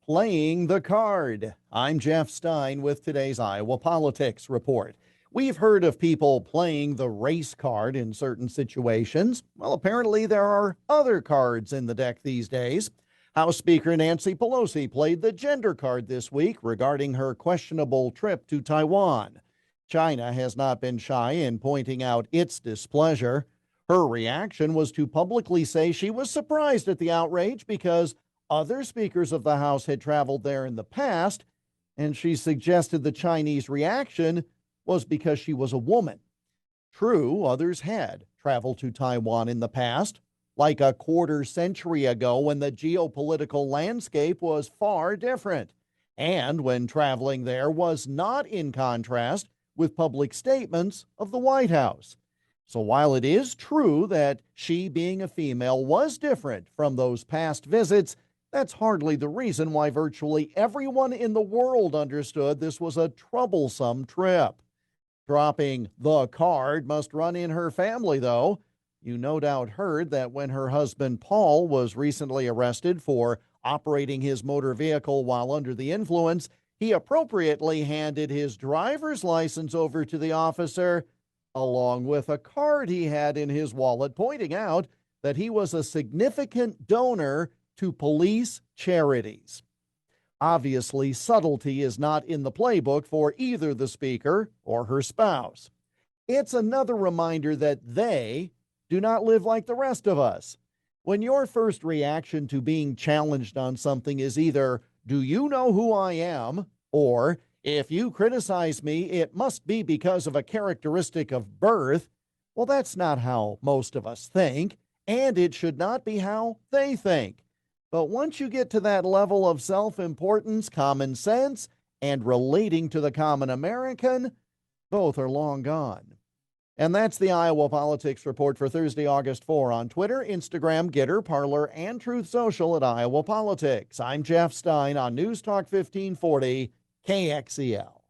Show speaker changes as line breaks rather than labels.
Playing the card. I'm Jeff Stein with today's Iowa Politics Report. We've heard of people playing the race card in certain situations. Well, apparently there are other cards in the deck these days. House Speaker Nancy Pelosi played the gender card this week regarding her questionable trip to Taiwan. China has not been shy in pointing out its displeasure. Her reaction was to publicly say she was surprised at the outrage because other speakers of the House had traveled there in the past, and she suggested the Chinese reaction was because she was a woman. True, others had traveled to Taiwan in the past, like a quarter century ago when the geopolitical landscape was far different, and when traveling there was not in contrast with public statements of the White House. So while it is true that she, being a female, was different from those past visits, that's hardly the reason why virtually everyone in the world understood this was a troublesome trip. Dropping the card must run in her family, though. You no doubt heard that when her husband Paul was recently arrested for operating his motor vehicle while under the influence, he appropriately handed his driver's license over to the officer, along with a card he had in his wallet, pointing out that he was a significant donor to police charities. Obviously, subtlety is not in the playbook for either the speaker or her spouse. It's another reminder that they do not live like the rest of us. When your first reaction to being challenged on something is either, "Do you know who I am?" or "If you criticize me, it must be because of a characteristic of birth," well, that's not how most of us think, and it should not be how they think. But once you get to that level of self-importance, common sense, and relating to the common American, both are long gone. And that's the Iowa Politics Report for Thursday, August 4 on Twitter, Instagram, Getter, Parler, and Truth Social at Iowa Politics. I'm Jeff Stein on News Talk 1540, KXEL.